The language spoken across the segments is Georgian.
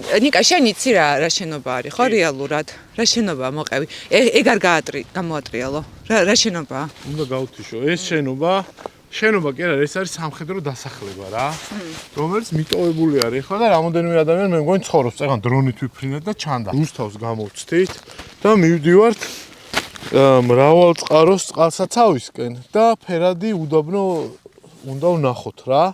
ნიკა, შენ იცი რა შენობა არის, ხო, რეალურად? რა შენობაა მოყევი? ეგ არ გამოატრიალო. რა შენობაა? უნდა გავთიშო, ეს შენობა კი არა, ეს არის სამხედრო დასახლება რა. რომელიც მიტოვებული არის ხო და რამოდენიმე ადამიანი მე მგონი ცხოვრობს, წეგან დრონით ვიფრინეთ და ჩანდა. რუსთავს გამოვცდით და მივდივართ მრავალწყაროს წყალსაცავისკენ და ფერადი უდაბნო უნდა ვნახოთ რა.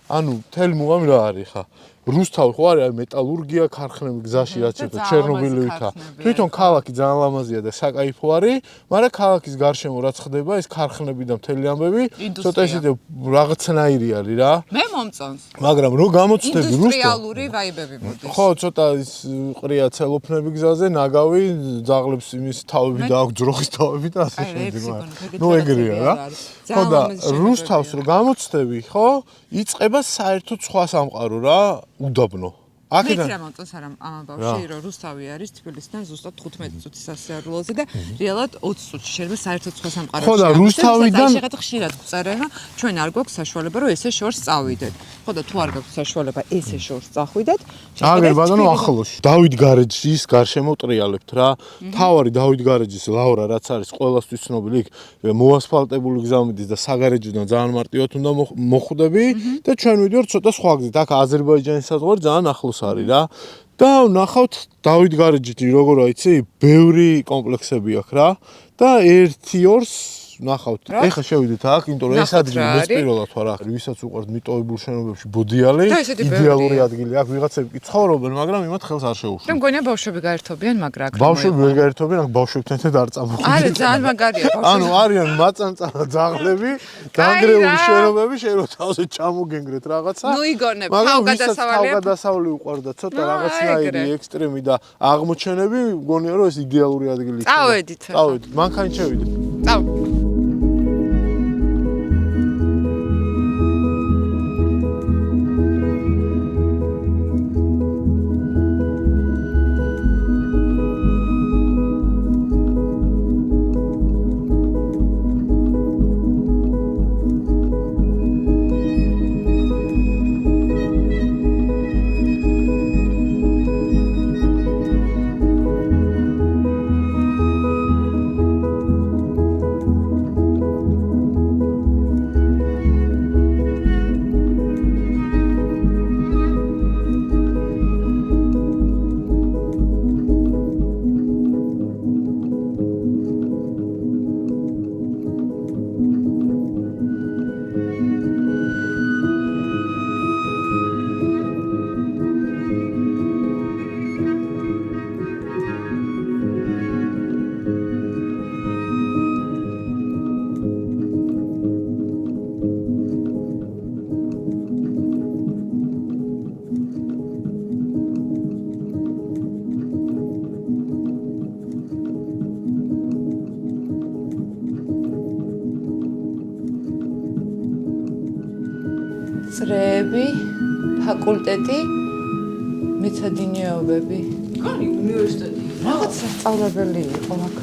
ანუ მთელი მუღამი რა არის ხა? რუსთავი ხო არის მეტალურგია ქარხნები გზაში რაც შეფო ჩერნობილივითა. თვითონ ქალაქი ძალიან ლამაზია და საკაიფო არის, მაგრამ ქალაქის გარშემო რაც ხდება ეს ქარხნები და მთელი ამბები ცოტა ისეთი რაღაცნაირი არის რა. მე მომწონს. მაგრამ რო გამოცდები ინდუსტრიალური ვაიბები მოდის. ხო, ცოტა ის ყრია ცელოფნები გზაზე, ნაგავი, ძაღლებს იმის თავები და აქვს ძროხის თავები და ასე შემდეგ. ნუ ეგრეა რა. ხო და რუსთავს რო გამოცდები, ხო, იწყება საერთოდ სხვა სამყარო რა. უდაბნო. აქედან მე რა მომწონს არა ამ ბავშვი რომ რუსთავი არის თბილისიდან ზუსტად 15 წუთის სასიარულოზე და რეალურად 20 წუთში შეიძლება საერთოდ სხვა სამყაროში. ხო და რუსთავიდან შეიძლება ხშირად გვწერენ რომ ჩვენ არ გვაქვს საშუალება რომ ესე შორს წავიდეთ. ხო და თუ არ გაქვს საშუალება ესე შორს წახვიდეთ, აგერ ბატონო ახლოში. დავით გარეჯის გარშემო ტრიალებთ რა. თავარი დავით გარეჯის ლავრა რაც არის ყველასთვის ცნობილი იქ მოასფალტებული გზა მიდის და საგარეჯოდან ძალიან მარტივად უნდა მოხვდები და ჩვენ ვიდეორ ცოტა სხვა გზით. აქ აზერბაიჯანის საზღვარი ძალიან ახლოს არის რა. და ვნახავთ დავით გარეჯითი როგორ აიცი, ბევრი კომპლექსები აქვს რა და 1-2-ს ვნახავთ. ეხლა შევიდეთ აქ, იმიტომ რომ ეს ადგილი მესპირულად ვარ აქ, ვისაც უყვართ მიტოვებულ შენობებში ბოდიალი, იდეალური ადგილი აქ ვიღაცები კი ცხოვრობენ, მაგრამ იმათ ხელს არ შეუშვენ. მე მგონია ბავშვები გაერთობიან, მაგრამ აქ ბავშვები ვერ გაერთობიან, აქ ბავშვებთან ერთად არ წამოხვიდეთ. არა, ძალიან მაგარია ბავშვები. ანუ არიან მაწანწალა ძაღლები, დანგრეული შენობები, შენ რო თავზე ჩამოგენგრეთ რაღაცა. ნუ იგონებ, თავგადასავლელი უყვარდა ცოტა რაღაცნაირი ექსტრემი და აღმოჩენები, მგონია რომ ეს იდეალური ადგილი იქნება. წავედით. წავედით, მანქანით შევიდეთ. წავ. წრეები, ფაკულტეტი, მეცადინეობები. კანი უნივერსიტეტი. რაღაც სასწავლებელი იყო აქ.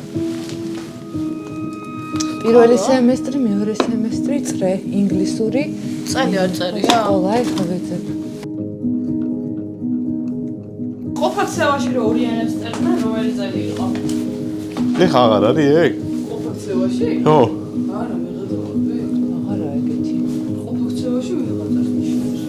პირველი სემესტრი, მეორე სემესტრი წრე, ინგლისური. წელი არ წერია? სკოლა ეხლა ვეძებ. ყოფაქცევაში რო ორი ენებს წერდნენ, რომელი წელი იყო? ეხლა აღარ არის ეგ? ყოფაქცევაში? ხო. არა, ვიღებდი. აღარა ეგეთი. ყოფაქცევაში ვიღაწერს ნიშნავს.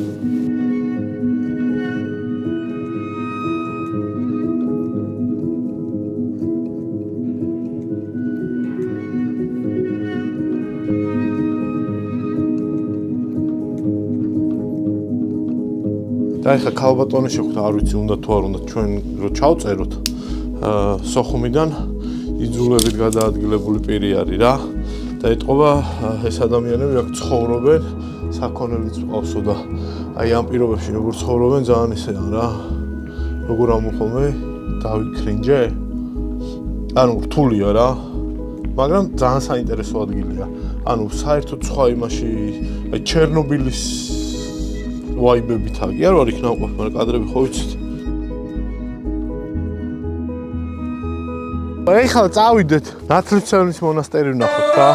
და ეხლა ქალბატონი შეხვდა, არ ვიცი უნდა თუ არ უნდა ჩვენ რო ჩავწეროთ სოხუმიდან იძულებით გადაადგილებული პირი არის რა და ეტყობა ეს ადამიანები აქ ცხოვრობენ, საქონელიც ყავსო და აი ამ პირობებში როგორ ცხოვრობენ ძალიან ისეა რა. როგორ ამოხომე დავიქრინჯე? ანუ რთულია რა. მაგრამ ძალიან საინტერესო ადგილია. ანუ საერთოდ სხვა იმაში აი ჩერნობილის ვაიბებით აგი არ ვარ იქ ნაყოფ, მაგრამ კადრები ხო ვიცით. ეხლა წავიდეთ ნათლისმცემლის მონასტერი ვნახოთ რა.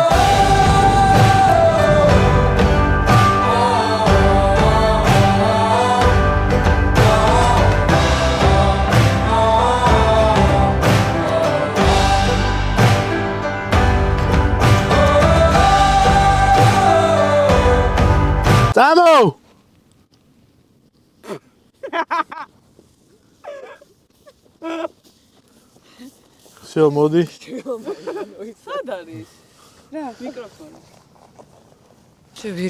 всё, მოდი. სად არის? რა, მიკროფონი.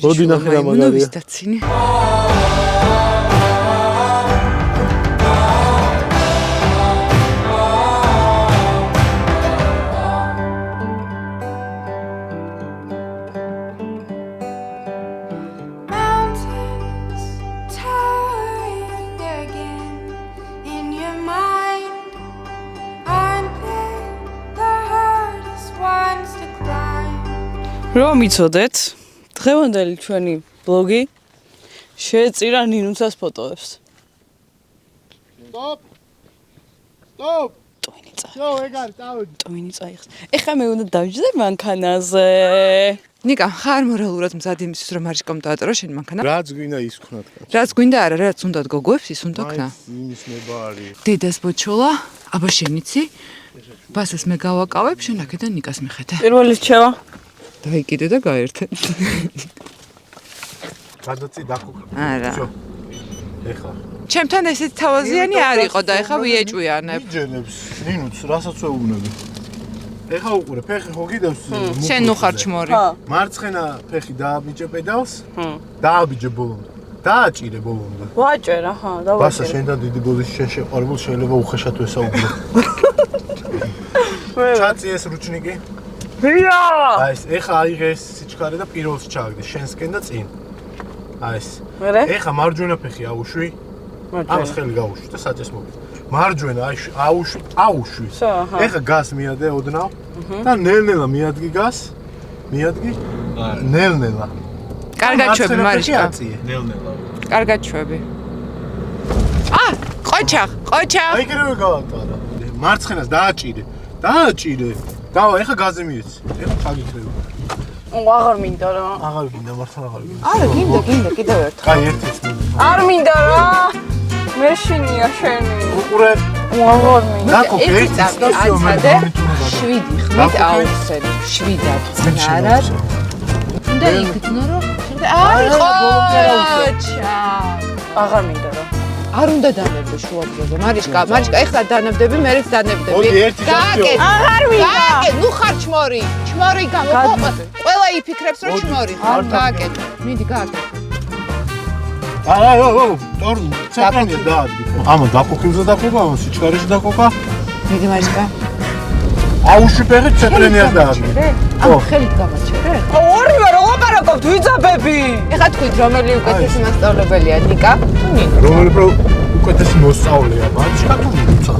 მოდი ნახე რა მაგარია. ვისტაცინი. რომ იცოდეთ, დღევანდელი ჩვენი ბლოგი შეეწირა ნინუცას ფოტოებს. Stop. Stop. ტვინი წაიღეს. Всё, ეგ არის, წავედი. ტვინი წაიღეს. ეხლა მე უნდა დავჯდე მანქანაზე. ნიკა, ხარ მორალურად მზად იმისთვის რომ მარიშკომ დააწერო შენ მანქანა? რაც გვინდა ის ქნათ კაცო. რაც გვინდა არა, რაც უნდა გოგოებს ის უნდა ქნა. იმის ნება არის. დედას ბოჩოლა, აბა შენიცი? ბასას მე გავაკავებ, შენ აქედან ნიკას მიხედე. პირველი რჩევა. დაიკიდე და გაერთე. გადაწი დაკუკ. არა. всё. ეხლა. ჩემთან ესეთ თავაზიანი არ იყო და ეხლა ვიეჭვიანებ. მიჯენებს, ნინუც, რასაც ვეუბნები. ეხლა უყურე, ფეხი ხო გიდევს? შენ ნუ ხარ ჩმორი. მარცხენა ფეხი დააბიჯე პედალს. დააბიჯე ბოლომდე. დააჭირე ბოლომდე. ვაჭერა, ხა, ბასა დავაჭერე. შენ და დიდი ბოლის შენ შეყვარებულ შეიძლება უხეშად ვესაუბრო. ჩაწი ეს რუჩნიკი. ვია! აი ეს ეხლა აიღე ეს სიჩქარე და პირველს ჩააგდე შენსკენ და წინ. აი ეს. მერე? ეხლა მარჯვენა ფეხი აუშვი. ამას ხელი გაუშვი და საჭეს მოგდი. მარჯვენა აუშვი. სა, აჰა. ეხლა გას მიადე ოდნავ და ნელ-ნელა მიადგი გას. მიადგი? ნელ-ნელა. კარგად ჩვები მარიშკა. ნელ-ნელა. კარგად ჩვები. ყოჩახ. აი კიდევ გავატარა. მარცხენას დააჭირე. დააჭირე. დავა, ეხლა გაზე მიეცი. ეხლა ჩაგიქრები. აღარ მინდა რა. აღარ გინდა, მართლა აღარ გინდა. არა, გინდა კიდევ ერთხელ. კაი, ერთის მინდა. არ მინდა რა. მე შინია შენი. უყურე. აღარ მინდა. დაკო, ერთი წამი აცადე. 7 ხმით აუხსენი. 7-ად წნარად. და იქნა რომ აი ყოჩა. აღარ მინდა რა. არ უნდა დანებდე შუაგზაზე. მარიშკა, ეხლა დანებდები, მერეც დანებდები. მოდი, ერთი გააკეთე. აღარ მინდა. გააკეთე, ნუ ხარ ჩმორი. ჩმორი გამოყო. ყველა იფიქრებს რომ ჩმორი ხარ. გააკეთე. მიდი გააკეთე. ტორ ცაკანია დაადგი. ამა დაკოკილზე დაკოკა, ამა სიჩქარეში დაკოკა. მიდი მარიშკა. აუშვი ფეხი ცეკრენიას დაადგი. ამ ხელით გამაჩერე? ორივე რა ლაპარაკობთ, ვიძაბები. ეხლა თქვით რომელი უკეთესი მასწავლებელია, ნიკა თუ ნინო? რომელი უკეთესი მოსწავლეა, მარიშკა თუ ნინოცა?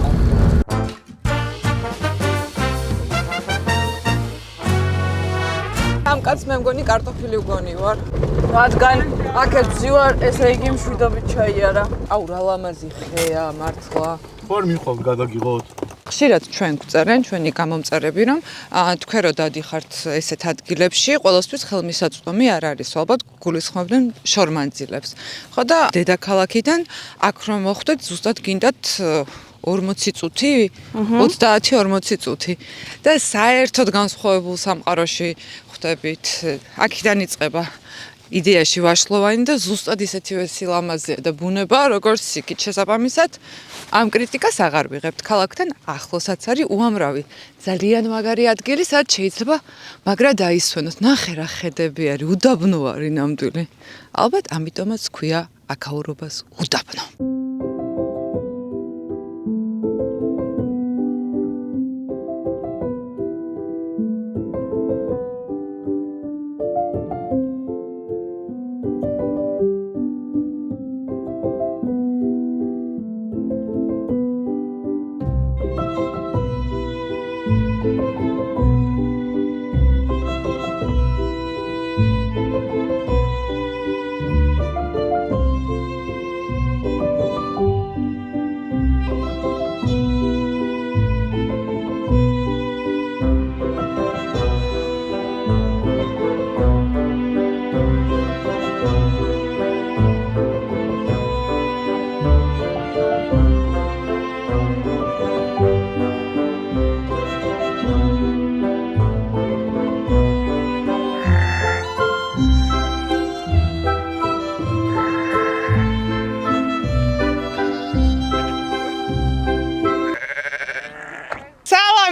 ამ კაცს მე მგონი კარტოფილი უგონი ვარ. რადგან აქეთ ვზივარ, ესე იგი მშვიდობით ჩაიარა. აუ რა ლამაზი ხეა მართლა. ხوار მიხვალ გადაგიღოთ. ხშირად ჩვენ გვწერენ ჩვენი გამომწერები რომ თქვენ რო დადიხართ ესეთ ადგილებში, ყოველთვის ხელმისაწვდომი არ არის, ალბათ გულისხმობდნენ შორმანძილებს. ხო და დედაქალაქიდან აქ რომ მოხვდეთ, ზუსტად გინდათ 40 წუთი, 30-40 წუთი და საერთოდ განსხვავებულ სამყაროში ხვდებით. აქედან იწყება იდეაში ვაშლოვანი და ზუსტად ისეთივე სილამაზეა და ბუნება, როგორც იქით შესაბამისად, ამ კრიტიკას აღარ ვიღებთ. ქალაქთან ახლოსაც არის უამრავი ძალიან მაგარი ადგილი, სადაც შეიძლება მაგრა დაისვენოთ. ნახე რა ხედები არის, უდაბნო არის ნამდვილი. ალბათ ამიტომაც ქვია აქაურობას უდაბნო.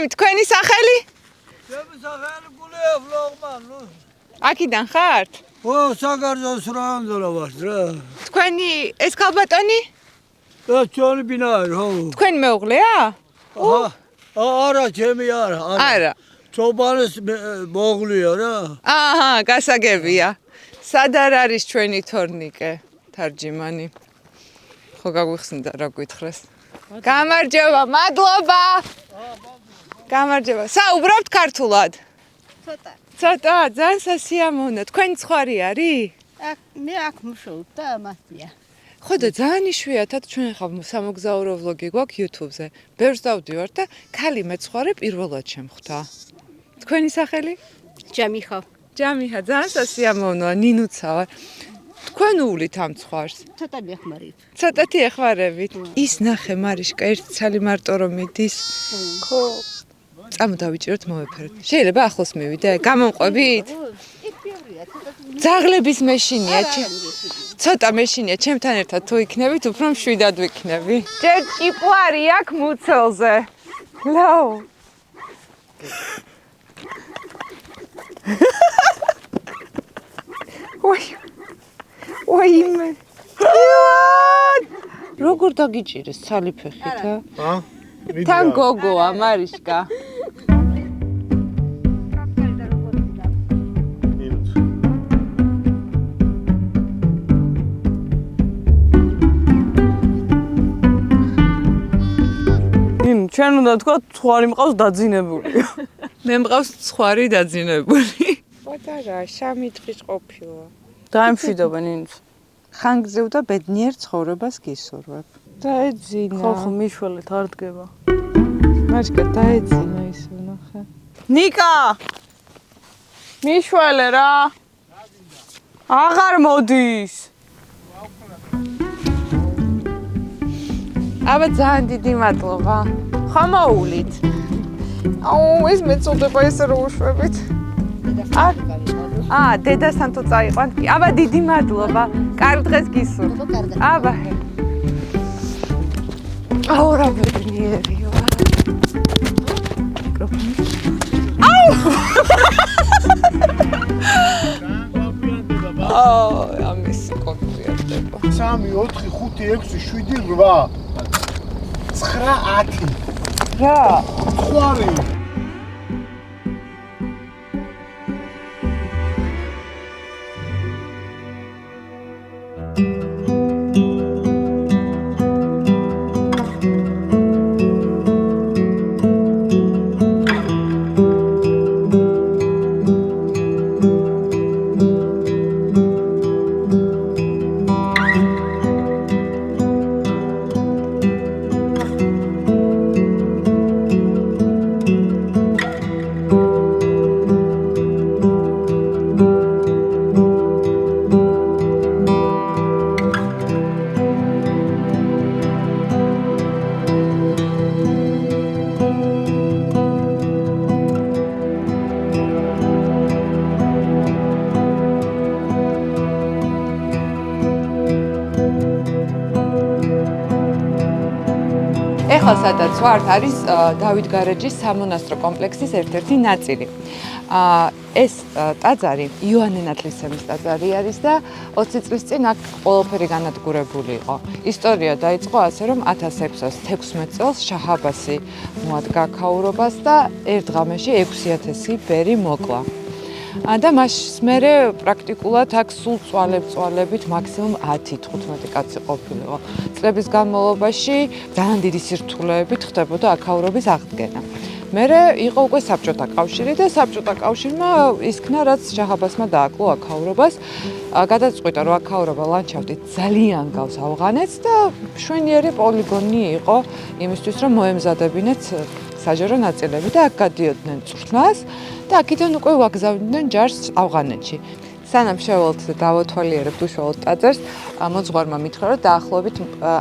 ჩემი თქვენი სახელი? ჩემი სახელი გულია ფლოგმან. აქედან ხართ? საგარძოს რაიონზე ვარ რა. თქვენი ეს ქალბატონი? ჩვენი ბინარი, ხო. თქვენი მეუღლეა? არა, ჩემი არა. არა. ჩობანის მოღლია რა. აჰა, გასაგებია. სად არის ჩვენი თორნიკე? თარჯიმანი. ხო გაგვიხსნიდა რა გითხრეს. გამარჯობა, მადლობა. გამარჯობა. საუბრობთ ქართულად? ცოტა. ცოტა, ძალიან სასიამოვნო. თქვენი ცხარი არის? მე აქ მუშაობ და მასია. ხო და ძალიან იშვიათად ჩვენ ხავ სამოგზაურო ვლოგი გვაქვს YouTube-ზე. ბევრს დავდივარ და ქალი მეცხვარე პირველად შემხვდა. თქვენი სახელი? ჯამიხო. ჯამიჰა, ძალიან სასიამოვნოა, ნინუცა ვარ. თქვენ უვლით ამ ცხვარს? ცოტა მეხმარით. ცოტათი ეხმარებით. ის ნახე მარიშკა, ერთი ცალი მარტო რომ მიდის. ხო. წამო დავიჭიროთ მოვეფეროთ. შეიძლება ახლოს მივიდე? გამომყვებით? იქ ბევრია, ცოტა. ძაღლების მეშინია, ცოტა მეშინია, ჩემთან ერთად თუ იქნებით, უფრო მშვიდად ვიქნები. ჯერ ჭიპლარი აქ მუცელზე. ლაუ. ოიმე. როგორ დაგიჭირეს ცალი ფეხით, ა? თან გოგოა, მარიშკა. ჩვენ უნდა თქვა ცხვარი მყავს დაძინებული. მე მყავს ცხვარი დაძინებული. პატარა, შამი დღის ყოფილა. დაემშვიდობა ნინც. ხანგრძლივ და ბედნიერ ცხოვრებას გისურვებ. დაეძინა. ხო, მიშველეთ არ დგება. მარიშკა დაეძინა ისე ნახე. ნიკა! მიშველე რა. აღარ მოდის. აბა ძალიან დიდი მადლობა. ხომოულით. აუ, ეს მეწოდება ესე რომ უშვებით. დედასთან თუ წაიყვანთ კი. აბა დიდი მადლობა. კარგ დღეს გისურვებთ. აბა. აუ, რა ბედნიერია. მიკროფონი. აუ! აუ, ამის კონკრეტება. 3 4 5 6 7 8 9 10 რა? ხვარი ეხლა სადაც ვართ არის დავით გარეჯის სამონასტრო კომპლექსის ერთ-ერთი ნაწილი. ეს ტაძარი იოანე ნათლისმცემლის ტაძარი არის და 20 წლის წინ აქ ყველაფერი განადგურებული იყო. ისტორია დაიწყო ასე რომ 1616 წელს შაჰ აბასი მოადგა აქაურობას და ერთ ღამეში 6000 ბერი მოკლა. და მას მერე პრაქტიკულად აქ სულ წვალებით მაქსიმუმ 10-15 კაცი ყოფილიყო. წლების განმავლობაში ძალიან დიდი სირთულეებით ხდებოდა აქაურობის აღდგენა. მერე იყო უკვე საბჭოთა კავშირი და საბჭოთა კავშირმა ისქნა რაც შაჰ აბასმა დააკლო აქაურობას. გადაწყვიტა რომ აქაურობა ლანდშაფტით ძალიან გავს ავღანეთს და მშვენიერი პოლიგონი იყო იმისთვის რომ მოემზადებინათ საჯარო ნაწილები და აქ გადიოდნენ წვრთნას და აქედან უკვე ვაგზავნდნენ ჯარს ავღანეთში. სანამ შევალთ დავათვალიერებთ უშუალოდ ტაძარს, მოძღვარმა მითხრა, რომ დაახლოებით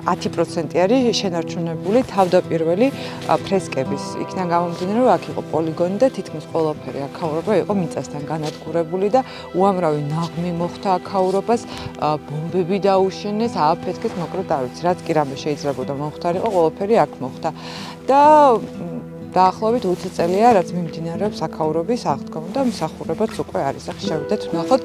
10% არის შენარჩუნებული თავდაპირველი ფრესკების. იქიდან გამომდინარე, რომ აქ იყო პოლიგონი და თითქმის ყველაფერი აქაურობა იყო მიწასთან განადგურებული და უამრავი ნაღმი მოხდა აქაურობას, ბომბები დაუშენეს, ააფეთქეს, მოკლედ არ ვიცი, რაც კი რამე შეიძლებოდა მომხდარიყო, ყველაფერი აქ მოხდა. და დაახლოებით 20 წელია, რაც მიმდინარეობს აქაურობის აღდგომა და მსახურებაც უკვე არის. ახლა შევიდეთ ვნახოთ.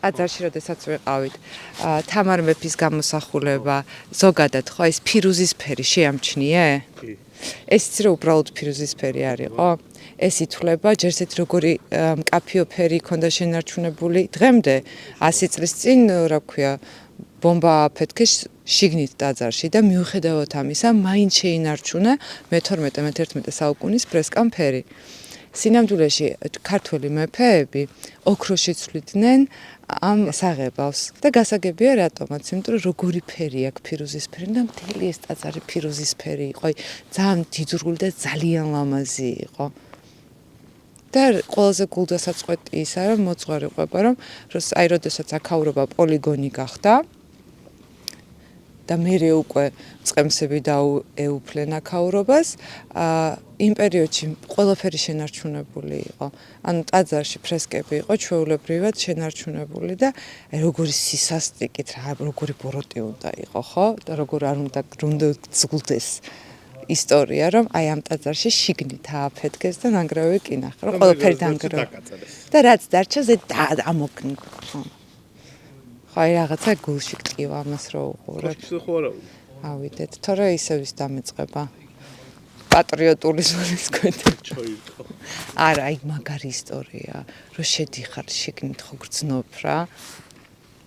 ტაძარში როდესაც ვიყავით, თამარ მეფის გამოსახულება, ზოგადად ხო ეს ფირუზისფერი შეამჩნიე? ეს იცი რომ უბრალოდ ფირუზისფერი არ იყო? ეს ითვლება ჯერ ესეთ როგორი მკაფიო-ფერი ქონდა შენარჩუნებული დღემდე 100 წლის წინ, რა ქვია, ბომბა აფეთქეს შიგნით ტაძარში და მიუხედავად ამისა, მაინც შეინარჩუნა მე-12-მე-11 საუკუნის ფრესკამ ფერი. სინამდვილეში ქართველი მეფეები ოქროში ცვლიდნენ ამ საღებავს და გასაგებია რატომაც, იმიტომ რომ როგორი ფერი აქვს ფირუზისფერი და მთელი ეს ტაძარი ფირუზისფერი იყო, ძალიან დიდრული და ძალიან ლამაზი იყო. და ყველაზე გულდასაწყვეტი ისა რომ მოძღვარი ყვება რომ როდესაც აქაურობა პოლიგონი გახდა და მერე უკვე წყემსები დაეუფლენ აქაურობას, იმ პერიოდში ყველაფერი შენარჩუნებული იყო. ანუ ტაძარში ფრესკები იყო ჩვეულებრივად შენარჩუნებული და როგორი სისასტიკით, როგორი ბოროტი უნდა იყო, ხო? და როგორ არ უნდა გძღლდეს ისტორია, რომ აი ამ ტაძარში შიგნით ააფეთქეს და ნანგრევები კი ნახე, რომ ყველაფერი დანგრევა. და რაც დარჩა ზე ამოკნი. აი რაღაცა გულში გტკივა ამას რო უყურებ. ავიდეთ, თორე ისევ ის დამეწყება. პატრიოტული ზონის გვერდზე ჩოიყო. არა, აი მაგარი ისტორია, რომ შედიხარ შიგნით ხო გრძნობ რა.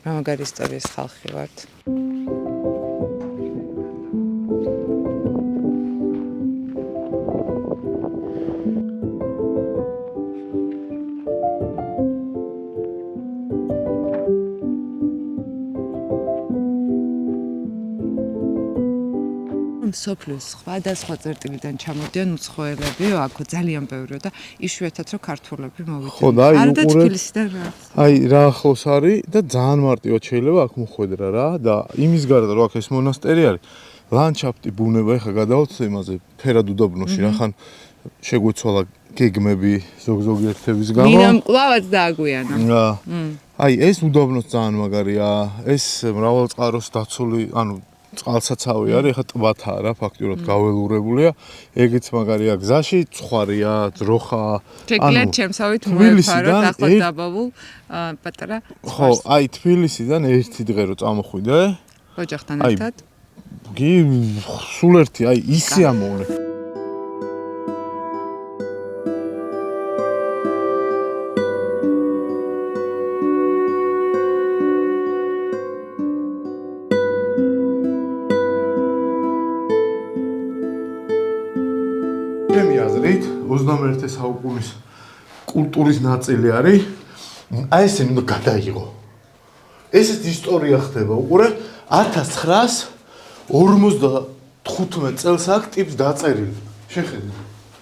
რა მაგარი ისტორიის ხალხი ვართ. სოფლის სხვადასხვა წერტილიდან ჩამოდიან უცხოელებიო, აქ ძალიან ბევრია და იშვიათად რომ ქართველები მოვიდნენ. ხო და აი არა და თბილისიდან რა. აი რა ახლოს არის და ძალიან მარტივად შეიძლება აქ მოხვედრა რა და იმის გარდა რომ აქ ეს მონასტერი არის, ლანდშაფტი, ბუნება, ეხა გადავწე იმაზე ფერად უდაბნოში, რახან შეგვეცვალა გეგმები ზოგ-ზოგიერთების გამო. მინამ კლავაც დააგვიანა. აი ეს უდაბნოს ძალიან მაგარია, ეს მრავალწყაროს დაცული, ანუ წყალსაცავი არის, ეხა ტბათაა რა, ფაქტურად გაველურებულია. ეგეც მაგარია, გზაში ცხვარია, ძროხა. შეგიძლიათ ჩემსავით მოეფაროთ ახლა დაბაბულ პატარა. ხო, აი თბილისიდან ერთი დღე რო წამოხვიდე. ოჯახთან ერთად. სულ ერთი, აი ისე ამოვნე. ჩემი აზრით 21 საუკუნის კულტურის ნაწილი არის. აი ესე უნდა გადაიღო. ესეთ ისტორია ხდება უყურე 1955 წელს აქ ტიპს დაწერილი. შეხედე.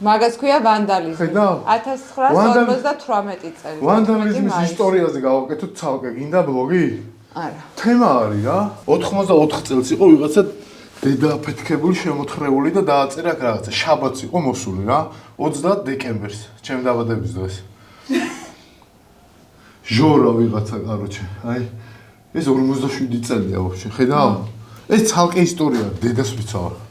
მაგას ქვია ვანდალიზმი. ხედავ? 1958 წელი. ვანდალიზმის ისტორიაზე გავაკეთოთ ცალკე, გინდა ბლოგი? არა. თემა არის რა. 84 წელს იყო ვიღაცა დედა აფეთქებული, შემოთხრეული და დააწერა აქ რაღაცა. შაბათს იყო მოსული რა. 30 დეკემბერს, ჩემ დაბადების დღეს. ჟორა ვიღაცა, კაროჩე. აი ეს 57 წელია ვაფშე, ხედავ? ეს ცალკე ისტორია, დედას ვიცავ.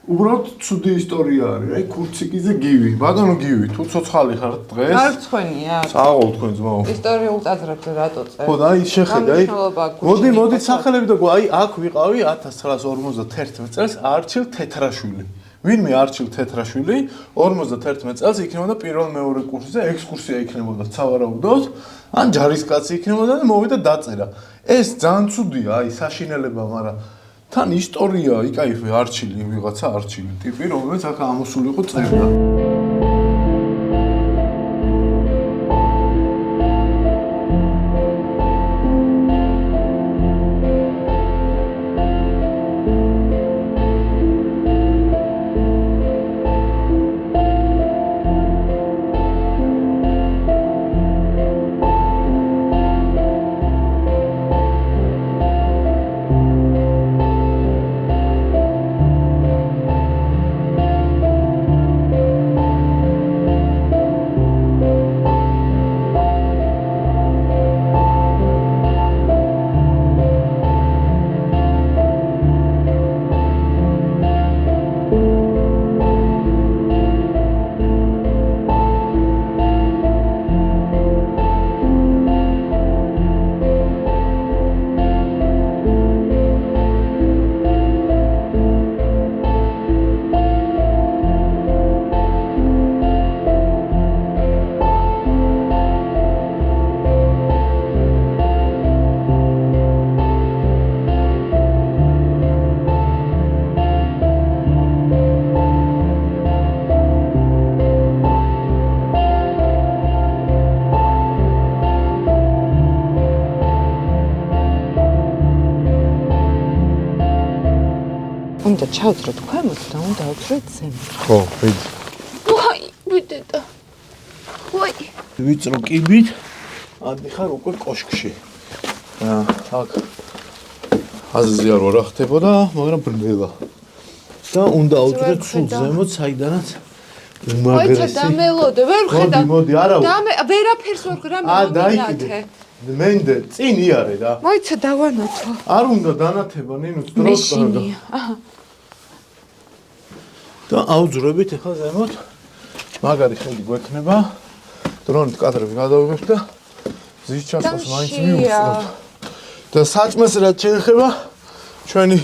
უბრალოდ ცუდი ისტორია არის, აი ქურციკიზე გივი. ბატონო გივი, თუ ცოცხალი ხარ დღეს? არ ცხენია. წააღოლ თქვენ ძმაო. ისტორიულ ტაძრებზე რატო წერ? ხო და აი შეხედე, აი. მოდი სახელები და აი აქ ვიყავი 1951 წელს არჩილ თეთრაშვილი. ვინმე არჩილ თეთრაშვილი 51 წელს იქნებოდა პირველ-მეორე კურსზე ექსკურსია იქნებოდა სავარაუდოდ, ან ჯარისკაცი იქნებოდა და მოვიდა დაწერა. ეს ძალიან ცუდია, აი საშინელება, მაგრამ თან ისტორია, იკაიფე არჩილი, ვიღაცა არჩილი ტიპი, რომელიც აქ ამოსული იყო წერდა. უნდა ჩავძროთ ქვემოთ და უნდა ავძროთ ზემოთ. ხო, ვიდ. ვაი, ვიდედა. ვაი. ვიწრო კიბით ადიხარ უკვე კოშკში. აქ აზზე არ ვარ ხდებოდა, მაგრამ ბრნდება. და უნდა ავძროთ სულ ზემოთ, საიდანაც უმაგრესი. ვაიცა დამელოდე, ვერ ვხედავ. მოდი, არა. ვერაფერს ვერ ხრა დაიკიდე. მენდე, წინ იარე რა. ვაიცა დავანათო. არ უნდა დანათება, ნინუს დროს კარგა. აჰა. და ავძრებით ახლა ზემოთ. მაგარი ხედი გვექნება. დრონით კადრები გადავიღებ და ზის ჩასვას მაინც მივუხსნოთ. და საჭმეს რაც შეეხება, ჩვენი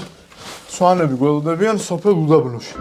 სვანები გველოდებიან სოფელ უდაბნოში.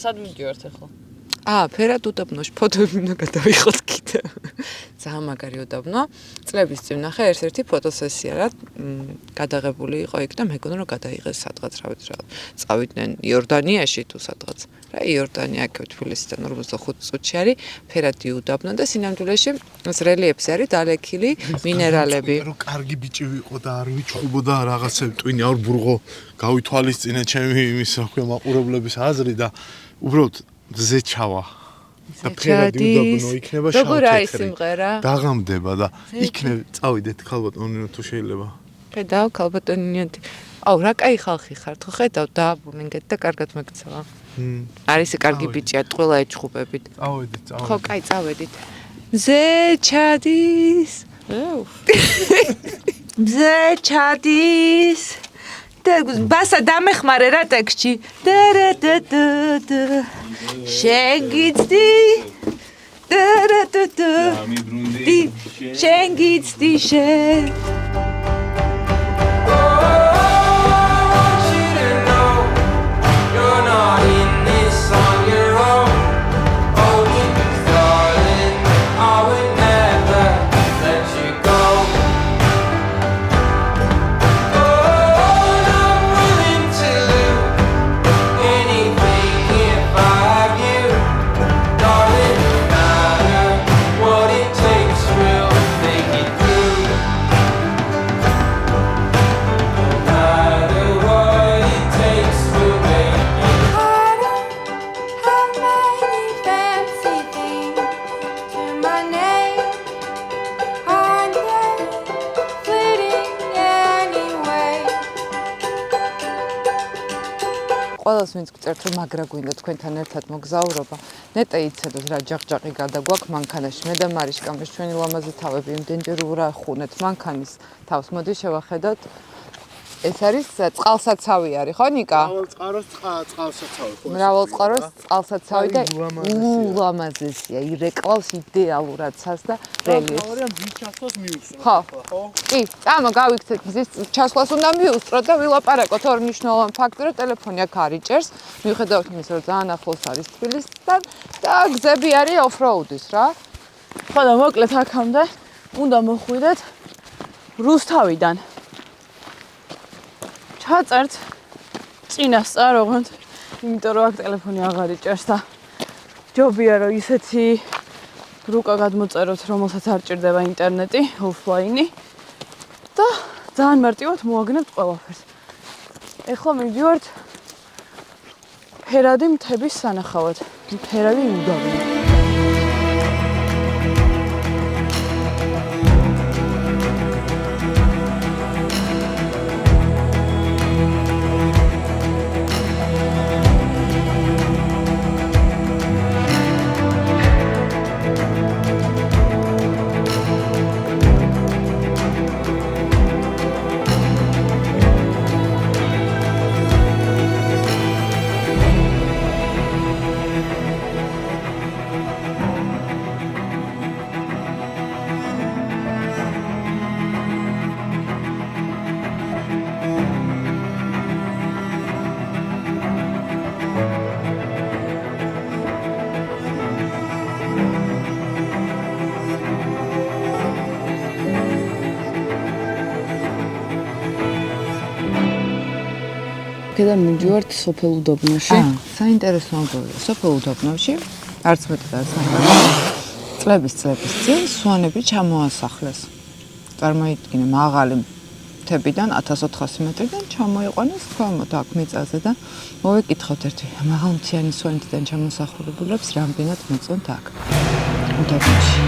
სად მიდივართ ახლა? ფერად უდაბნოში ფოტოები უნდა გადავიღოთ კიდევ. ძალიან მაგარი უდაბნო. წლების წინ ნახე ერთ-ერთი ფოტოსესია რა გადაღებული იყო იქ და მეგონა რომ გადაიღეს სადღაც რა ვიცი რა. წავიდნენ იორდანიაში თუ სადღაც. რა იორდანია აქ თბილისიდან 45 წუთში არის ფერადი უდაბნო და სინამდვილეში რელიეფზე არის დალექილი მინერალები. რომ კარგი ბიჭი ვიყო და არ ვიჩხუბოდა რაღაცები ტვინი არ ბრუღო გავითვალისწინე ჩემი იმის რა ქვია მაყურებლების აზრი და უბრალოდ ზე ჩავა. და ფერადი უდაბნო იქნება შავ როგორ არის სიმღერა? დაღამდება და იქნებ წავიდეთ ქალბატონინო თუ შეიძლება. ხედავ ქალბატონინიოთი. აუ რა კაი ხალხი ხართ ხო ხედავ დააბულინგეთ და კარგად მეკცავა. არის კარგი ბიჭია, ყველა ეჩხუბებით. წავედით, წავედით. ხო, კაი, წავედით. მზე ჩადის. მზე ჩადის. და ბასა დამეხმარე რა ტექსტში. შენ გიცდი. შენ გიცდი შენ. ყველას ვინც გწერთ რომ მაგრა გვინდა თქვენთან ერთად მოგზაურობა ნეტე იცოდოთ რა ჯაღჯაღი გადაგვაქვს მანქანაში მე და მარიშკამ ეს ჩვენი ლამაზი თავები იმდენჯერ ურა ხუნეთ მანქანის თავს მოდი შევახედოთ ეს არის წყალსაცავი არის ხო ნიკა? წყალსაცავი ხო? მრავალწყაროს წყალსაცავი და ულამაზესია. ირეკლავს იდეალურად ცას და რელიეფს. თავარია მზის ჩასვლას მიუსწროთ. ხო. კი, წამო გავიქცეთ მზის ჩასვლას უნდა მიუსწროთ და ვილაპარაკოთ ორ მნიშვნელოვან ფაქტზე, რომ ტელეფონი აქ არ იჭერს. მიუხედავად იმისა, რომ ძალიან ახლოს არის თბილისთან და გზები არის ოფროუდის რა. ხო და მოკლედ აქამდე უნდა მოხვიდეთ რუსთავიდან. ჩაწერთ წინასწარ ოღონდ, იმიტომ რომ აქ ტელეფონი აღარ იჭერს და ჯობია რომ ისეთი რუკა გადმოწეროთ, რომელსაც არ ჭირდება ინტერნეტი, ოფლაინი და ძალიან მარტივად მოაგნებთ ყველაფერს. ეხლა მივდივართ ფერადი მთების სანახავად. ფერადი უდაბნო. და მივდივართ სოფელ უდაბნოში. საინტერესო ამბავია. სოფელ უდაბნოში არც მეტად არც წლების წინ სვანები ჩამოასახლეს. წარმოიდგინე მაღალი მთებიდან 1400 მეტრიდან ჩამოიყვანეს ქვემოთ აქ მიწაზე და მოვეკითხოთ ერთი მაღალმთიანი სვანეთიდან ჩამოსახულებულებს რამდენად მოწონთ აქ უდაბნოში.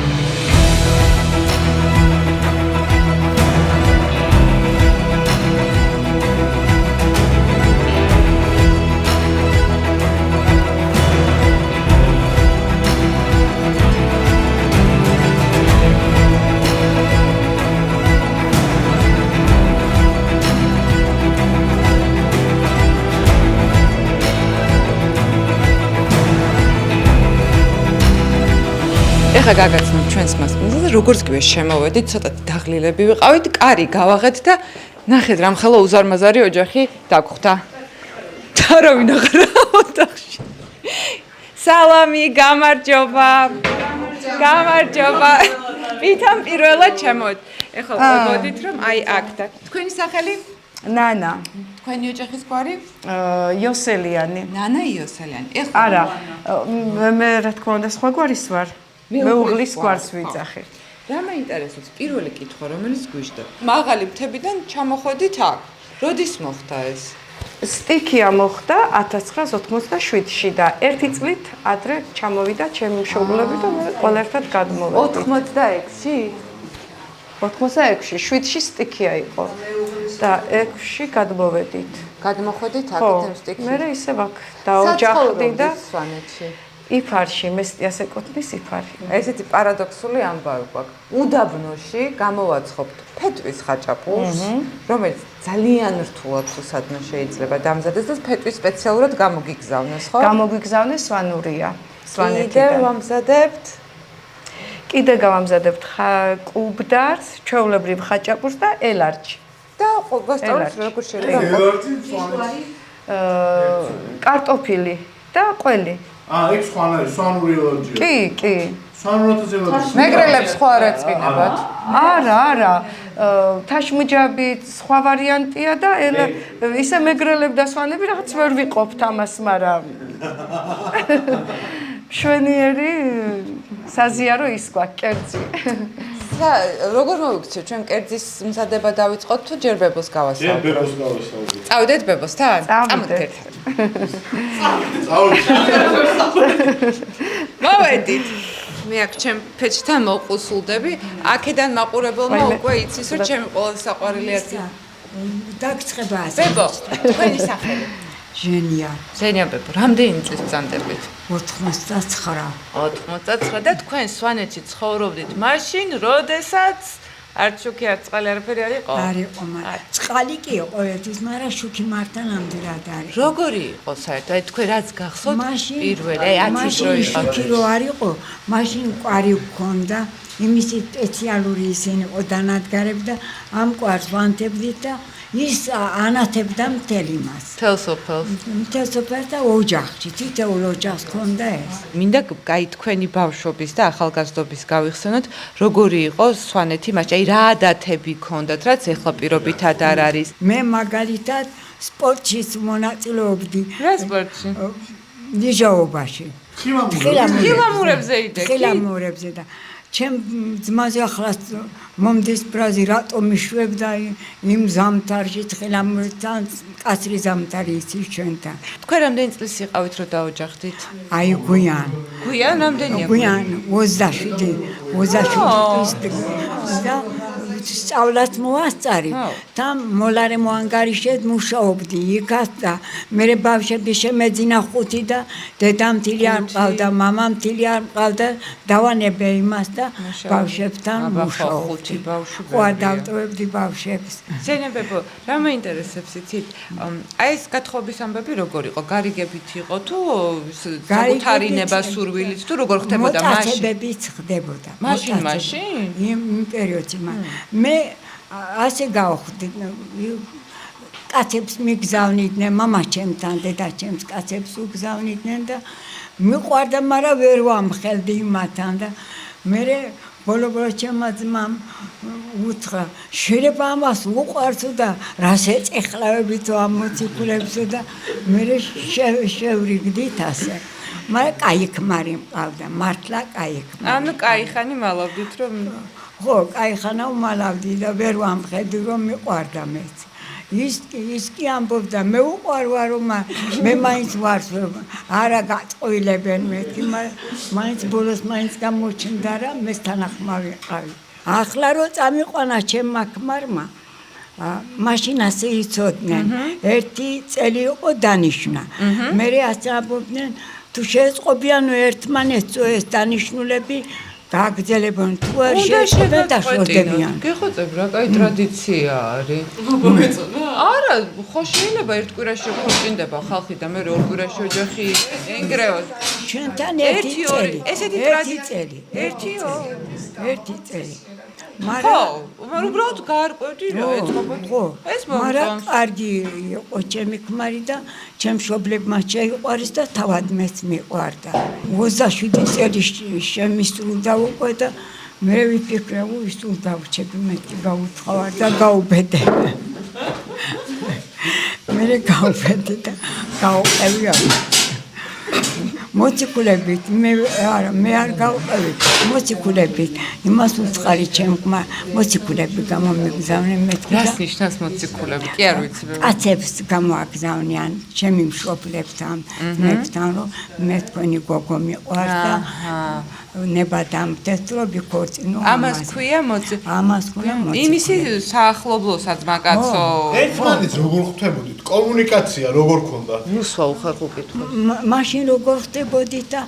ეხლა გაგაცნობ ჩვენს მასპინძელზე, როგორც კი შემოვედით, ცოტათი დაღლილები ვიყავით, კარი გავაღეთ და ნახეთ რამხელა უზარმაზარი ოჯახი დაგხვდა. და რა ვინაღრა ოთახში. სალამი, გამარჯობა. გამარჯობა. ვითომ პირველად ჩემოთ. ეხლა მოდით რომ აი აქ და თქვენი სახელი? ნანა. თქვენი ოჯახის გვარი? იოსელიანი. ნანა იოსელიანი. ეხლა არა, მე რა თქმა უნდა სხვა გვარის ვარ. მეუღლის გვარს ვიძახი. რა მაინტერესებს პირველი კითხვა, რომელიც გვიჟდა. მაღალი მთებიდან ჩამოხვედით აქ. როდის მოხდა ეს? სტიქია მოხდა 1987-ში და ერთი წლით ადრე ჩამოვიდა ჩემი მშობლები და მე ყველა ერთად გადმოვედი. 86-ში? 86-ში, 7-ში სტიქია იყო. და 6-ში გადმოვედით. გადმოხვედით აქეთ სტიქი. მე ისევ აქ დაოჯახდი და სვანეთში. იფარში, მესტიას ეკუთვნის იფარი. ესეთი პარადოქსული ამბავი გვაქვს. უდაბნოში გამოვაცხობთ ფეტვის ხაჭაპურს, რომელიც ძალიან რთულად სადმე შეიძლება დამზადდეს და ფეტვის სპეციალურად გამოგიგზავნეს, ხო? გამოგვიგზავნეს სვანურია, სვანეთიდან. კიდევ ვამზადებთ? კიდე გავამზადებთ კუბდარს, ჩვეულებრივ ხაჭაპურს და ელარჯი. და გასწავლეთ როგორ შეიძლება. კარტოფილი და ყველი. ეგ სვანური ელარჯია. კი. სვანურათაც ელარჯია. მეგრელებს ხო არ ეწვინებათ? არა. თაშმჯაბი სხვა ვარიანტია და ისე მეგრელებ და სვანები რაღაც ვერ ვიყოფთ ამას, მაგრამ შვენიერი საზიარო ის გვაქვს კერძი. როგორ მოვიქცევ ჩვენ კერძის მზადება დავიწყოთ თუ ჯერ ბებოს გავასწავლოთ? ბებოს გავასწავლოთ. წავიდეთ ბებოსთან? წავიდეთ. მოვედით. მე აქ ჩემ ფეჩთან მოყუსულდები. აქედან მაყურებელმა უკვე იცის რომ ჩემი ყველაზე საყვარელი ერთი დაგწება ასე. ბებო, თქვენი სახელი? ჟენია ზენიაბებო, რამდენი წლის ბრძანდებით? 89. 89 და თქვენ სვანეთში ცხოვრობდით მაშინ, როდესაც არც შუქი არც წყალი არაფერი არ იყო? არ იყო, მაგრამ წყალი კი იყო ერთის, მაგრამ შუქი მართა ნამდვილად არ იყო. როგორი იყო საერთოდ? აი თქვენ რაც გახსოვთ მაშინ პირველი, აი 10 რო იყო. შუქი რო არ იყო, მაშინ კვარი გქონდა, იმისი სპეციალური ისინი იყო დანადგარები და ამ კვარს ვანთებდით და ის ანათებდა მთელ იმას. თელსოფელს. მთელ სოფელს და ოჯახში, თითოეულ ოჯახს ქონდა ეს. მინდა კაი თქვენი ბავშვობის და ახალგაზრდობის გავიხსენოთ, როგორი იყო სვანეთი მაშინ, აი რა ადათები ქონდათ, რაც ეხლა პირობითად არ არის. მე მაგალითად სპორტშიც მონაწილეობდი. რა სპორტში? ნიჟაობაში. ხილამურებზე იდგე. ხილამურებზე და ჩემ ძმაზე ახლა მომდის ბრაზი რატომ მიშვებდა იმ ზამთარში ხილამურთან კაცრი ზამთარი იცის ჩვენთან. თქვენ რამდენი წლის იყავით რომ დაოჯახდით? აი გვიან. გვიან რამდენია? გვიან 27 და სწავლაც მოასწარი და მოლარე მოანგარიშეთ მუშაობდი იქაც და მე ბავშვები შემეძინა 5 და დედამ თილი არ მყავდა მამამ თილი არ მყავდა დავანებე იმას და ბავშვებთან მუშაობდი ყვა დავტოვებდი ბავშვებს ზენებებო რა მეინტერესებს იცით აი ეს გათხოვების ამბები როგორ იყო გარიგებით იყო თუ საკუთარინება სურვილით თუ როგორ ხდებოდა მაშინ მოტაცებებიც ხდებოდა მაშინ იმ პერიოდში მე ასე გავხდი კაცებს მიგზავნიდნენ მამა ჩემთან დედა ჩემს კაცებს უგზავნიდნენ და მიყვარდა მაგრამ ვერ ვამხელდი იმათთან და მე ბოლო ჩემმა ძმამ უთხრა შეიძლება ამას უყვარს და რას ეწეხლავებით ამ მოციქულებსო და მე შევრიგდით ასე მაგრამ კაი ქმარი მყავდა მართლა კაი ქმარი ანუ კაი ხანი მალავდით რომ ხო, კაი ხანა უმალავდი და ვერ ვამხედი რომ მიყვარდა მეც. ის კი ამბობდა მე უყვარ ვარ რომ მე მაინც ვარს არა გაწყვილებენ მეთქი, მაგრამ მაინც ბოლოს მაინც გამოჩნდა რა მე თანახმა ვიყავი. ახლა რო წამიყვანა ჩემმა ქმარმა მაშინ ასე იცოდნენ. ერთი წელი იყო დანიშნა. მე ასე ამბობდნენ თუ შეეწყობიანო ერთმანეთს ეს დანიშნულები გაგძელებონ თუ არ შეეწყობენ დაშორდებიან. გეხოცებ რა, კაი ტრადიცია არის. მოგეწონა? არა, ხო შეიძლება ერთ კვირაში ხოჭინდება ხალხი და მე ორ კვირაში ოჯახი ენგრევოს. ჩვენთან ერთი წელი. ესეთი ტრადიცია. ერთი წელი. მაგრამ უბრალოდ გაარკვევდი რა ეწყობოდ. ეს მაგრამ კარგი იყო ჩემი ქმარი და ჩემ მშობლებმა შეიყვარეს და თავად მეც მიყვარდა. 27 წელი შემისრულდა უკვე და მე ვიფიქრე ის თუ დავჩები მეთქი გაუთხავარ და გაუბედე. მე გაუბედე და გაუყევი მოციქულებით მე არ გავყევი მოციქულებით იმას უცხარი ჩემმა მოციქულები გამომიგზავნე მეთქი რას ნიშნავს მოციქულები კი არ ვიცი მე კაცებს გამოაგზავნიან ჩემი მშობლებთან მეკთან რომ მე თქვენი გოგო მიყვარს და ნებადამდეს რომ იქორწინო ამას ქვია ამას ქვია იმისი საახლობლოსაც მაგაცო ერთმანეთს როგორ ხვდებოდით კომუნიკაცია როგორ ქონდა ნუსვა უხერხო კითხვა მაშინ როგორ ხდებოდი და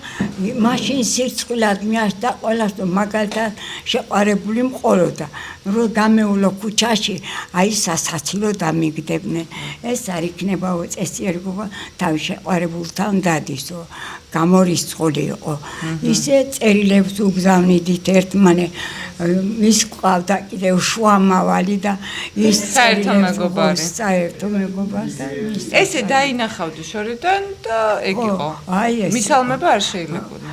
მაშინ სირცხვილად მიაშდა ყველას რომ მაგალითად შეყარებული მყოლოდა რომ გამეულო ქუჩაში აი სასაცილო დამიგდებდნენ ეს არ იქნება წესიერგობა თავის შეყარებულთან დადისო გამორიცხული იყო ისე წერილებს უგზავნიდით ერთმანე ის ყავდა კიდევ შუამავალი და ის საერთო მეგობარი ესე დაინახავდი შორიდან და ეგ იყო მისალმება არ შეიძლებოდა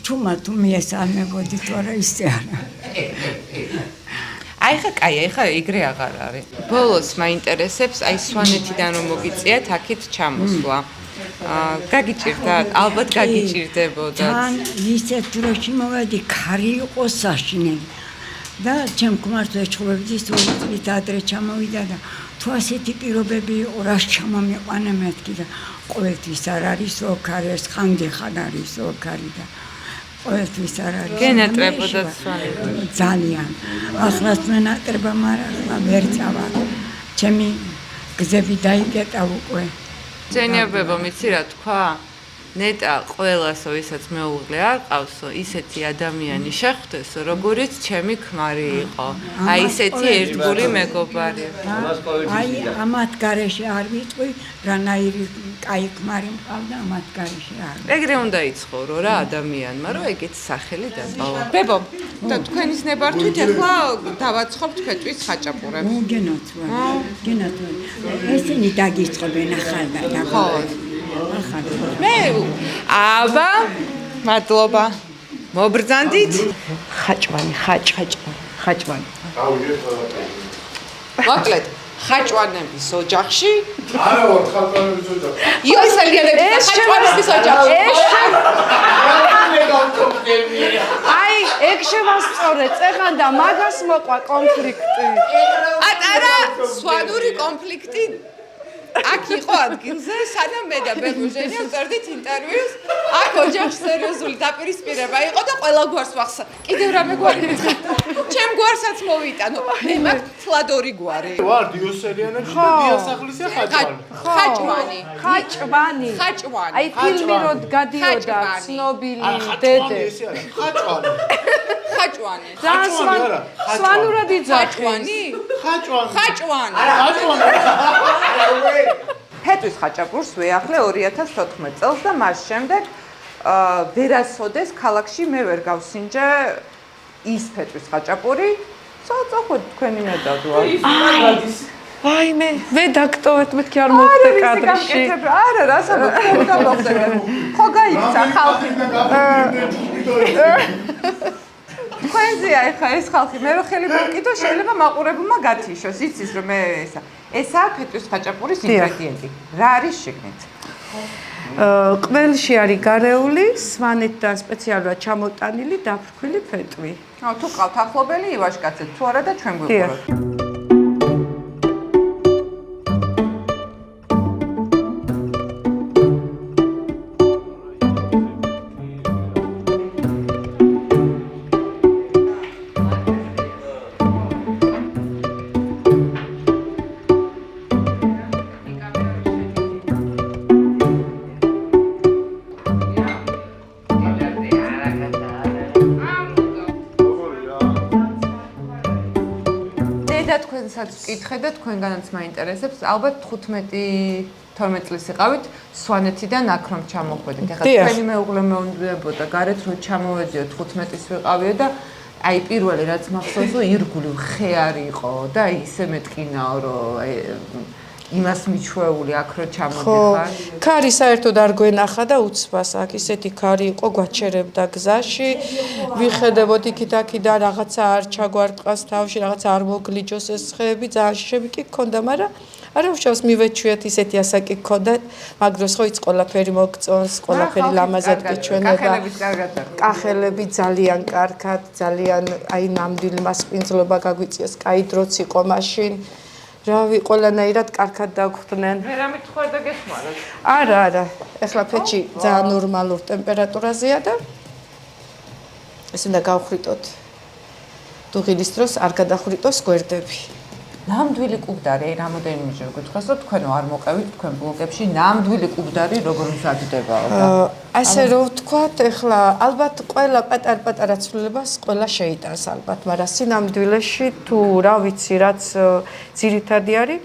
ჩუმა თუ მიესალმებოდი თორე ისე არა აი ხა კაი აი ხა ეგრე აღარ არის ბოლოს მაინტერესებს აი სვანეთიდან რომ მოგიწიათ აქეთ ჩამოსვლა გაგიჭირდა ალბათ გაგიჭირდებოდა თან ისეთ დროში მოვედი ქარი იყო საშინელი და ჩემ ქმარს ეჩხუბებდი სწორედ ადრე ჩამოვიდა და თუ ასეთი პირობები იყო რას ჩამომიყვანა მეთქი და ყოველთვის არ არის ოქარი ეს ხანდახან არის ოქარი და ყოველთვის არ არის გენატრებოდა სვანეთი ძალიან ახლაც მენატრება მაგრამ ვერ წავა ჩემი გზები დაიკეტა უკვე ძენიებებო, მიცი რა თქვა? ნეტა ყველასო, ვისაც მეუღლე არ ყავსო, ისეთი ადამიანი შეხვდეს, როგორიც ჩემი ქმარი იყო. აი ისეთი ერთგული მეგობარი. აი ამათ გარეშე არ ვიტყვი, რანაირი კაი ქმარი მყავდა ამათ გარეშე არ. ეგრე უნდა იცხოვრო რა ადამიანმა, რომ ეგეც სახელი დაბავა. ბებო, და თქვენის ნებართვით ახლა დავაცხობ თქვენთვის ხაჭაპურებს. გენოთ ვარ. გენოთ ვარ. ესენი დაგიწყობენ ახალ. ხო. მე აბა მადლობა მობრძანდით ხაჭვანი. მოკლედ ხაჭვანების ოჯახში არა ვარ ხალხანების ოჯახში. იოსელიანების ხაჭვანების ოჯახში აი, ეგ შევასწორე, წეღან და მაგას მოყვა კონფლიქტი. ატარა სვანური კონფლიქტი აქ იყო ადგილზე, სანამ მე და ბეღუჟენია წერდით ინტერვიუს, აქ ოჯახში სერიოზული დაპირისპირება იყო და ყველა გვარს ვახსა. კიდევ რამე გვარი მითხრა. ჩემ გვარსაც მოვიტანო. მე მაქვს თლადორი გვარი. ვარ დიოსელიანებში და დიასახლისია ხაჭვანი. ხაჭვანი. აი, ფილმი რო გადიოდა, ცნობილი დედე. ესე არა, ხაჭვანი. ხაჭვანი. სვანურად იძახი. ხაჭვანი. ფეტვის ხაჭაპურს ვეახლე 2014 წელს და მას შემდეგ ვერასოდეს ქალაქში მე ვერ გავსინჯე ის ფეტვის ხაჭაპური. წახვიდეთ თქვენი ნედადვა. აი მე დაგტოვეთ მეთქი არ მოვხდე კადრში. არა, რასაო, უნდა მოხდე. ხო გაიქცა ხალხი. თქვენზეა ეხა ეს ხალხი, მე რო ხელი მოვკიდო, შეიძლება მაყურებელმა გათიშოს, იცის რომ მე ესაა ფეტვის ხაჭაპურის ინგრედიენტი. რა არის შიგნით? ყველში არის გარეული, სვანეთთან სპეციალურად ჩამოტანილი დაფრქვილი ფეტვი. თუ ყავთ ახლობელი, ივაშკაცეთ თუ არა და ჩვენ გვიყუროთ. თქვენსაც ვკითხე და თქვენგანაც მაინტერესებს. ალბათ 15-12 წლის იყავით სვანეთიდან აქრომ ჩამოხვედით. ეხლა თქვენი მეუღლე მეუნდებოდა გარეთ რომ ჩამოვედიო 15-ის ვიყავიო და აი პირველი რაც მახსოვს რომ ირგული ხე იყო და ისე მეტკინაო რომ იმას მიჩვეული აქ რო ჩამოდიხარ. ქარი საერთოდ არ გვენახა და უცბას აქ ისეთი ქარი იყო გვაჩერებდა გზაში. ვიხედებოდ იქით-აქიდან რაღაცა არ ჩაგვარტყას თავში, რაღაცა არ მოგლიჯოს ეს ხეები, ძალიან შები კი გქონდა, მაგრამ არა უშავს მივეჩვიეთ ისეთი ასაკი გქონდა, მაგ დროს ხო იც ყველაფერი მოგწონს, ყველაფერი ლამაზად გეჩვენება. კახელები ძალიან კარგად, ძალიან აი ნამდვილი მასპინძლობა გაგვიწიეს, კაი დროც იყო მაშინ. რავი, ყველანაირად კარგად დაგხვდნენ. მე რა მithwar და გეხმაროთ? არა. ეხლა ფეჩი ძალიან ნორმალურ ტემპერატურაზეა და ეს უნდა გავხრიტოთ. დუღილის დროს არ გადახრიტოს გვერდები. ნამდვილი კუბდარი, აი რამოდენიმეჯერ გითხრას, რომ თქვენო არ მოყევით თქვენ ბლოგებში ნამდვილი კუბდარი როგორ მზადდებაო და ასე რომ ვთქვათ, ეხლა ალბათ ყველა პატარ-პატარა ცვლილებას ყველა შეიტანს ალბათ, მაგრამ სინამდვილეში თუ რა ვიცი, რაც ძირითადი არის,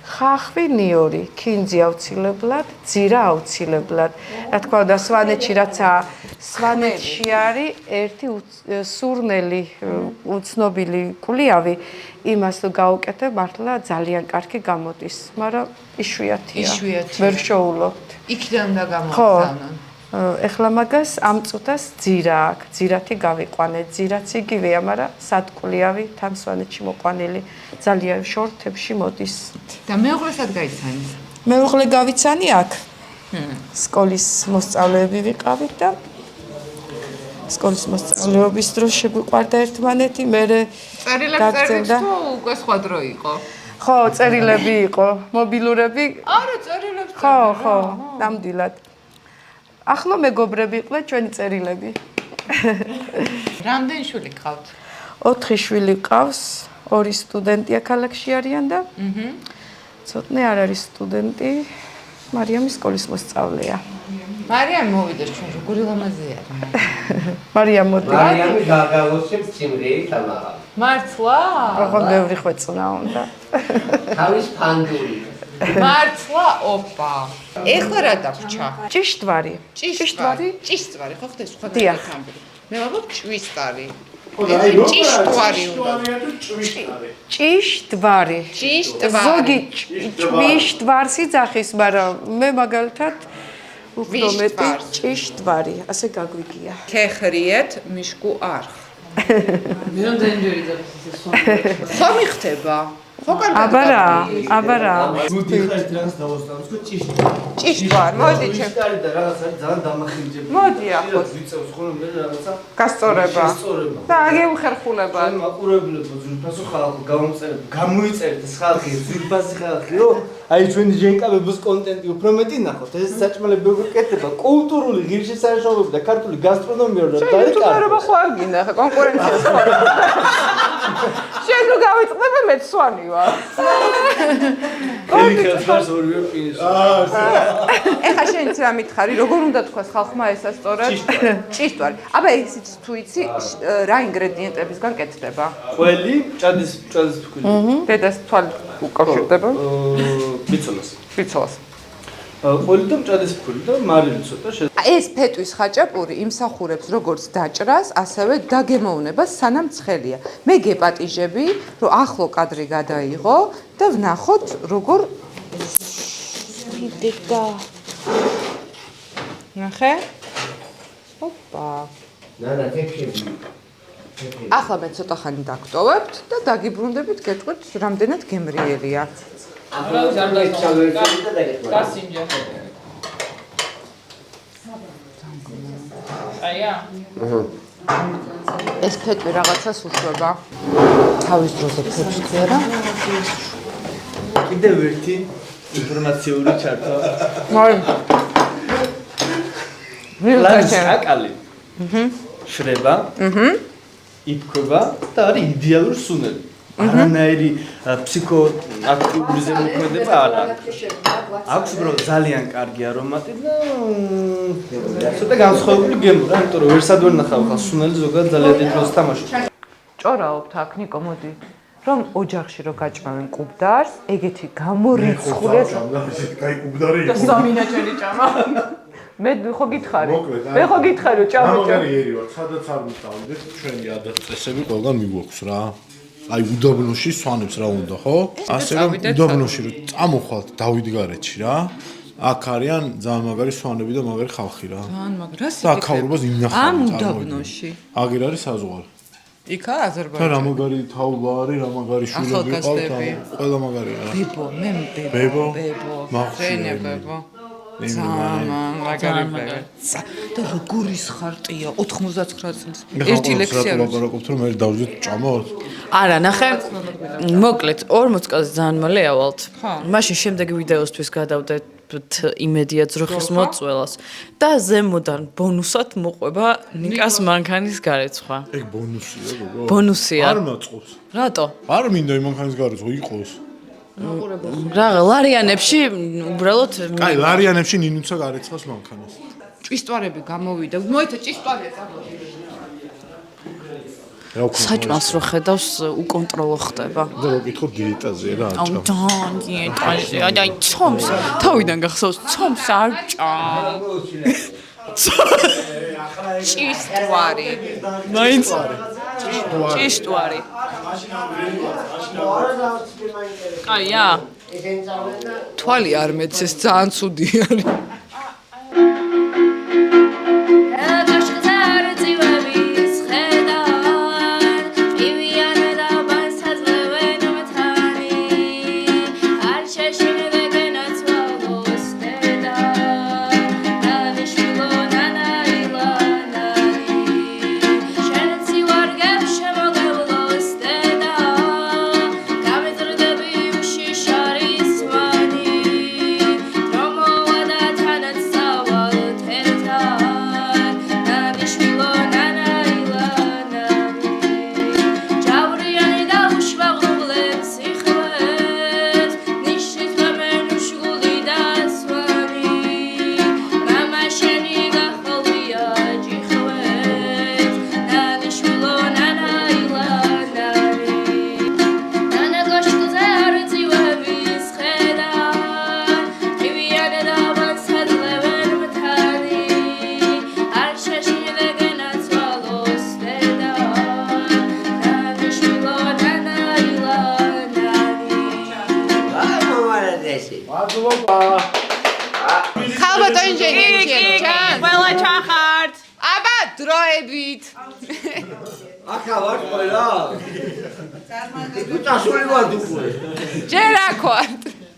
ხახვი ნიორი, ქინძი აუცილებლად, ძირა აუცილებლად. რა თქმა უნდა, სვანეთში რაცა სვანეთში არის ერთი სურნელი უცნობილი კულიავი, იმას თუ გაუკეთებ, მართლა ძალიან კარგი გამოდის, მაგრამ იშვიათია. ვერ შოულობთ. იქიდან უნდა გამოგზავნონ. ეხლა მაგას ამ წუთას ძირა აქვს, ძირათი გავიყვანეთ, ძირაც იგივეა, მაგრამ სადგულიავი თან სვანეთში მოყვანილი, ძალიან შორთებში მოდის. და მეუღლესად გაიცანი? მეუღლე გავიცანი აქ. სკოლის მოსწავლეები ვიყავით და სკოლის მოსწავლეობის დროს შეგვიყვარდა ერთმანეთი, მე წერილებს წერდით თუ უკვე სხვა დრო იყო? ხო, წერილები იყო, მობილურები. არა, წერილებს ხო, ნამდვილად. ახლა მეგობრები იყვნენ ჩვენი წერილები. რამდენი შვილი გყავთ? 4 შვილი გყავს, 2 სტუდენტია ქალაქში არიან და ცოტნე არ არის სტუდენტი. მარიამის სკოლის მოსწავლეა. მარიამ მოვიდეს ჩვენ როგორი ლამაზია. მარიამ მოდი. მარიამი გაგალოსებს ციმრიერი თამარა. მართლა? ოღონდ ბევრი ხვეწნა უნდა. თავის ფანდური. მართლა, ოპა. ეხლა რა დაგვრჩა? ჭიშტვარი. ჭიშტვარი? ჭიშტვარი, ხო ხდება სხვა დიახ. გამბრი. მე ვაბობ ჭვისტარი. ჭიშტვარი ჭიშტვარი. ჭიშტვარი. ზოგი ჭიშტვარს იძახის, მაგრამ მე მაგალითად უფრო მეტი ჭიშტვარი, ასე გაგვიგია. ქეხრიეთ მიშკუ არხ. მე რომ დაინჯერი ძაფის ხო მიხდება? ხო კარგად. აბარა. მოდი ხარით რაღაც დავოსტანოს ხო ჭიშტი. ჭიშტვარი, მოდი ჩემ. ჭიშტარი და რაღაც არის ძალიან დამახინჯებული. მოდი ახლოს. ვიცევს ხოლმე მე რაღაცა გასწორება. სწორება. და აგეუხერხულება. ან მაყურებლებო ზურფასო ხალხო გამოიწერეთ ეს ხალხი ზურფასი ხალხი რომ აი ჩვენი ჟენკაბების კონტენტი უფრო მეტი ნახოთ ეს საჭმელები როგორ კეთდება კულტურული ღირსშესანიშნაობები და ქართული გასტრონომია და დაიკარება ხო არ გინდა ხა კონკურენციას ხო შენ რო გავიწყდება მე სვანი ვარ ელიქელს გარს ორივე პირის ეხა შენც რა მითხარი როგორ უნდა თქვას ხალხმა ესა სწორად ჭიშტვარი აბა ისიც თუ იცი რა ინგრედიენტებისგან კეთდება ყველი ჭადის ფქვილი დედას თვალი უკავშირდება ბიცოლას ბიცოლას ყველი და ჭადის ფქვილი და მარილი ცოტა ეს ფეტვის ხაჭაპური იმსახურებს როგორც დაჭრას, ასევე დაგემოვნება სანამ ცხელია. მე გეპატიჟები, რომ ახლო კადრი გადაიღო და ვნახოთ როგორ ვიდება. ნახე? ოპა. ნანა კექები. ახლა მე ცოტა ხანი დაგტოვებთ და დაგიბრუნდებით გეტყვით რამდენად გემრიელია. არავის არ დაიწყო. გასინჯა. აია. ეს ფეტვი რაღაცას უშვება. თავის დროზე ფეთვი არა? კიდევ ერთი ინფორმაციული ჩარტო ლანჩაკალი შრება იფქება და არის идеალური სუნელი არანაირი ფსიქოაქტიური ზემოქმედება არ აქვს აქვს უბრალოდ ძალიან კარგი არომატი და ცოტა განსხვავებული გემო რა იმიტომ რომ ვერსად ვერ ნახავ ხალხს სუნელი ზოგადად ძალიან დიდ როლს თამაშობს ჭორაობთ აქ ნიკო მოდი რომ ოჯახში რო გაჭმავენ კუბდარს ეგეთი გამორიცხულია კაი კუბდარი და სამინაჭელი ჭამა მე ხო გითხარი მე ხო გითხარი რომ ჭამე გამოგერიერი ვარ სადაც არ მიტავდეთ ჩვენი ადაწესები ყველგან მიგვაქვს რა აი უდაბნოში სვანებს რა უნდა ხო ასე რომ უდაბნოში რომ წამოხვალთ დავიდგარეთში რა აქ არიან ძალიან მაგარი სვანები და მაგარი ხალხი რა ძალიან მაგრა და აქაურობას ინახავენ ამ უდაბნოში აგერ არის საზღვარი იქა და აზერბაიჯანი რა მაგარი თაობა არის რა მაგარი შვილები ყავთ ყველა მაგარია რა ბებო მე ბებო მახსენე ბებო ძალიან მაგარი ბებო და როგორი ხარტია 99 წლის ერთი ლექსია ლაპარაკობთ რომ მე დავზეთ ჭამოთ არა ნახე მოკლედ 40 წელს ძალიან მალე ავალთ მაშინ შემდეგ ვიდეოსთვის გადავდეთ იმედია ძროხის მოწველას და ზემოდან ბონუსად მოყვება ნიკას მანქანის გარეცხვა ეგ ბონუსია გოგო ბონუსია არ მაწყობს რატო არ მინდა იმ მანქანის გარეცხვა იყოს რა ლარიანებში უბრალოდ კაი ლარიანებში ნინუცა გარეცხავს მანქანას ჭვისტვარები გამოვიდა მოიცა ჭვისტვარია წამოდი საჭმელს რო ხედავს უკონტროლო ხდება და რო გითხო დიეტაზე რა აუ ძალიან დიეტაზე აი ცომს თავიდან გახსოვს ცომს არ ჭამ ჭვისტვარი მაინც ჭიშტვარი აია თვალი არ მეცეს ძალიან ცუდი არის Come on, what a time. მადლობა. ხალბატონ ინჟინერი ჩან. ყველა ჩახართ. აბა დროებით. ახლა ვარ ყველა. თუ წასული ვარ უკვე. ჯერ აქ ვარ.